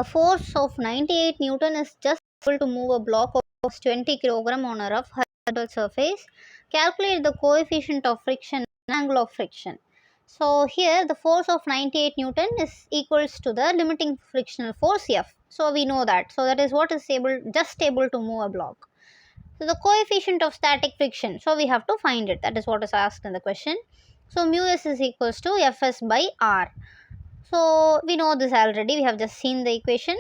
A force of 98 Newton is just able to move a block of 20 kg on a rough horizontal surface. Calculate the coefficient of friction and angle of friction. So here the force of 98 Newton is equals to the limiting frictional force F. So we know that. So that is what is just able to move a block. So the coefficient of static friction. So we have to find it. That is what is asked in the question. So mu s is equals to Fs by R. So we know this already. We have just seen the equation.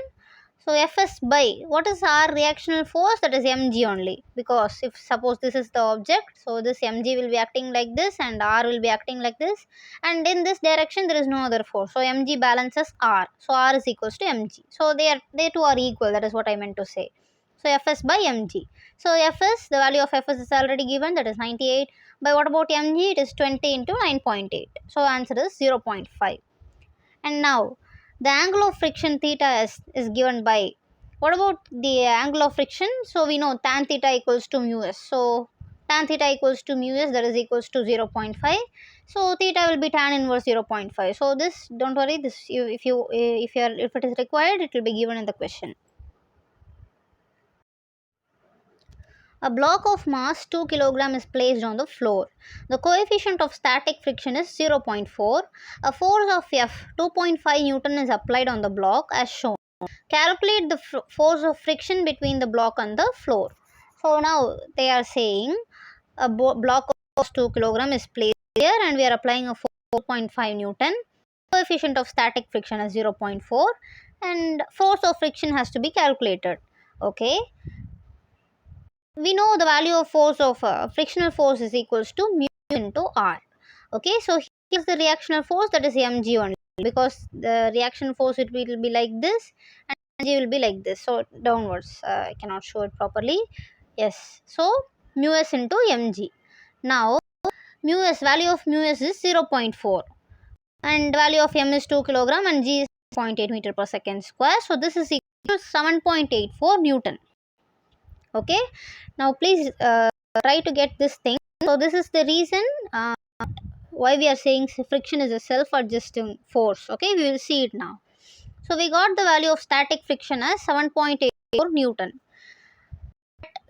So Fs by, what is our reactional force? That is mg only, because if suppose this is the object, so this mg will be acting like this and r will be acting like this, and in this direction there is no other force, so mg balances r, so r is equals to mg, so they two are equal. That is what I meant to say. So Fs by mg, so Fs, the value of Fs is already given, that is 98, by what about mg? It is 20 into 9.8, so answer is 0.5. And now the angle of friction theta is given by, what about the angle of friction? So we know tan theta equals to mu s. So tan theta equals to mu s, that is equals to 0.5. So theta will be tan inverse 0.5. So this, don't worry, this if it is required, it will be given in the question. A block of mass 2 kg is placed on the floor. The coefficient of static friction is 0.4. A force of F 2.5 Newton is applied on the block as shown. Calculate the force of friction between the block and the floor. So now they are saying a block of 2 kg is placed here and we are applying a 4.5 Newton. Coefficient of static friction is 0.4 and force of friction has to be calculated. Okay. We know the value of force of frictional force is equals to mu into r. Okay, so here's the reactional force, that is mg only, because the reaction force it will be like this and mg will be like this, so downwards. I cannot show it properly. Yes, so mu s into mg. Now mu s, value of mu s is 0.4 and value of m is 2 kg and g is 0.8 meter per second square, so this is equal to 7.84 Newton. Okay, now please try to get this thing. So this is the reason why we are saying friction is a self-adjusting force. Okay, we will see it now. So we got the value of static friction as 7.84 Newton.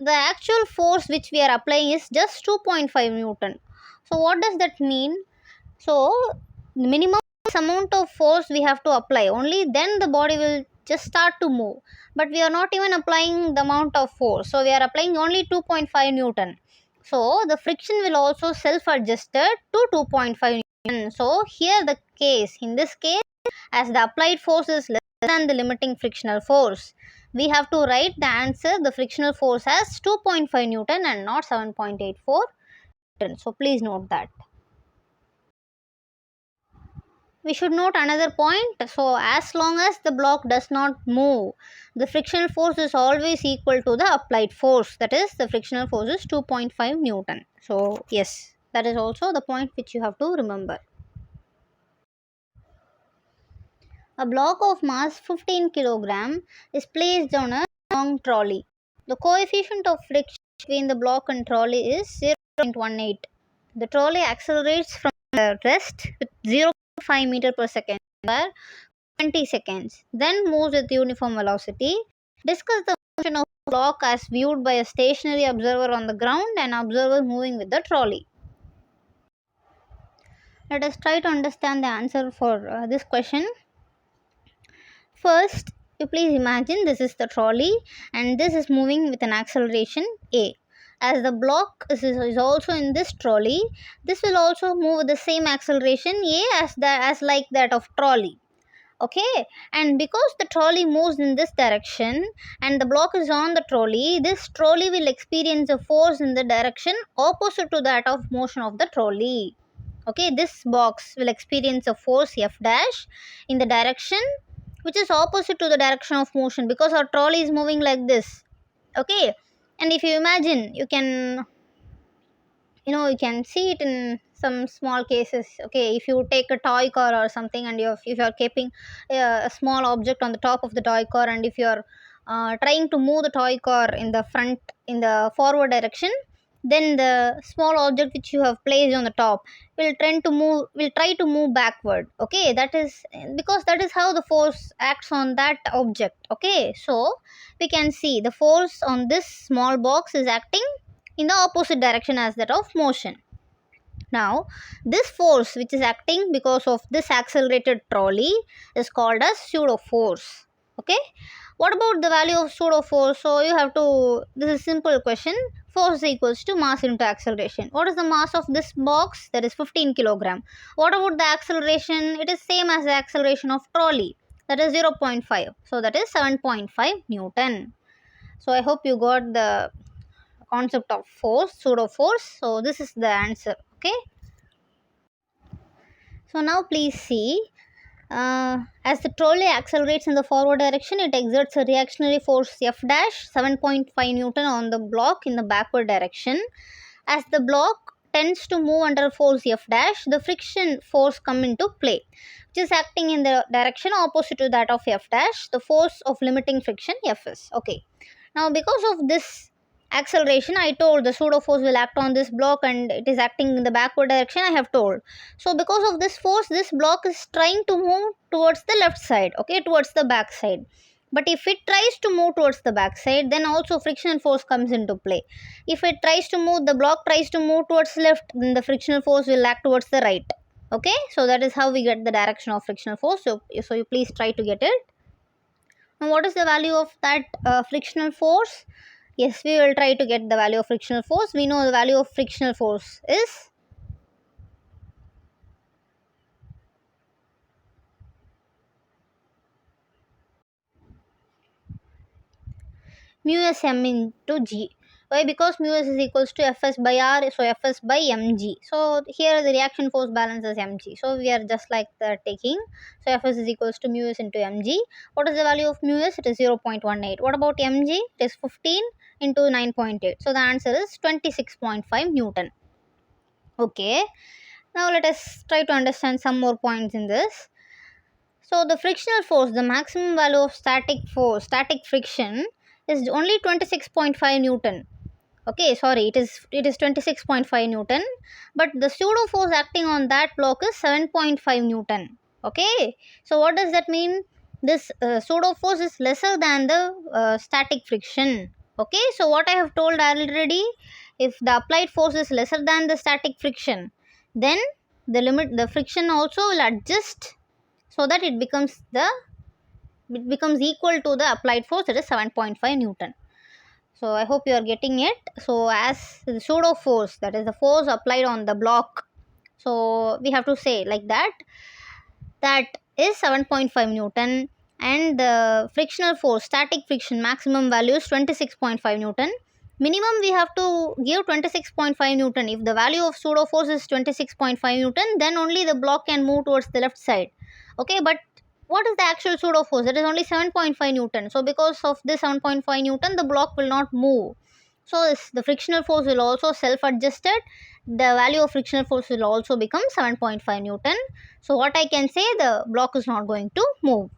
The actual force which we are applying is just 2.5 Newton. So what does that mean? So the minimum amount of force we have to apply, only then the body will just start to move, but we are not even applying the amount of force, so we are applying only 2.5 Newton. So the friction will also self-adjusted to 2.5 Newton. So here the case, in this case, as the applied force is less than the limiting frictional force, we have to write the answer, the frictional force, as 2.5 Newton and not 7.84 Newton. So please note that. We should note another point. So as long as the block does not move, the frictional force is always equal to the applied force, that is the frictional force is 2.5 Newton. So yes, that is also the point which you have to remember. A block of mass 15 kg is placed on a long trolley. The coefficient of friction between the block and trolley is 0.18. The trolley accelerates from the rest with 0.5 meter per second for 20 seconds, then moves with uniform velocity. Discuss the motion of the block as viewed by a stationary observer on the ground and observer moving with the trolley. Let us try to understand the answer for this question. First, you please imagine this is the trolley and this is moving with an acceleration a. As the block is also in this trolley, this will also move with the same acceleration a as like that of trolley. Okay, and because the trolley moves in this direction and the block is on the trolley, this trolley will experience a force in the direction opposite to that of motion of the trolley. Okay, this box will experience a force F dash in the direction which is opposite to the direction of motion, because our trolley is moving like this. Okay, and if you imagine, you can see it in some small cases. Okay, if you take a toy car or something and if you are keeping a small object on the top of the toy car, and if you are trying to move the toy car in the forward direction, then the small object which you have placed on the top will try to move backward. Okay, that is because that is how the force acts on that object. Okay, so we can see the force on this small box is acting in the opposite direction as that of motion. Now, this force which is acting because of this accelerated trolley is called as pseudo force. Okay, what about the value of pseudo force? So you have to, this is simple question. Force equals to mass into acceleration. What is the mass of this box? That is 15 kilogram. What about the acceleration? It is same as the acceleration of trolley, that is 0.5. So that is 7.5 Newton. So I hope you got the concept of force, pseudo force. So this is the answer. Okay, so now please see, as the trolley accelerates in the forward direction, it exerts a reactionary force F dash 7.5 Newton on the block in the backward direction. As the block tends to move under force F dash, the friction force come into play, which is acting in the direction opposite to that of F dash, the force of limiting friction Fs. Okay. Now because of this acceleration, I told the pseudo force will act on this block and it is acting in the backward direction, I have told. So because of this force, this block is trying to move towards the left side, okay, towards the back side. But if it tries to move towards the back side, then also frictional force comes into play. If it tries to move, the block tries to move towards left, then the frictional force will act towards the right. Okay, so that is how we get the direction of frictional force. So you please try to get it. Now what is the value of that frictional force? Yes, we will try to get the value of frictional force. We know the value of frictional force is mu s m into g. Why? Because mu s is equals to fs by r, so fs by mg. So here the reaction force balance is mg. So we are just like the taking. So fs is equals to mu s into mg. What is the value of mu s? It is 0.18. What about mg? It is 15 into 9.8. So the answer is 26.5 Newton. Okay. Now let us try to understand some more points in this. So the frictional force, the maximum value of static force, static friction is only 26.5 Newton. Okay, sorry, it is 26.5 Newton, but the pseudo force acting on that block is 7.5 Newton. Okay, so what does that mean? This pseudo force is lesser than the static friction. Okay, so what I have told already, if the applied force is lesser than the static friction, then the friction also will adjust so that it becomes equal to the applied force, that is 7.5 Newton. So I hope you are getting it. So as the pseudo force, that is the force applied on the block, so we have to say like that, that is 7.5 Newton, and the frictional force, static friction, maximum value is 26.5 Newton. Minimum we have to give 26.5 Newton. If the value of pseudo force is 26.5 Newton, then only the block can move towards the left side. Okay, but what is the actual pseudo force? It is only 7.5 Newton. So because of this 7.5 Newton, the block will not move. So the frictional force will also self-adjusted. The value of frictional force will also become 7.5 Newton. So what I can say, the block is not going to move.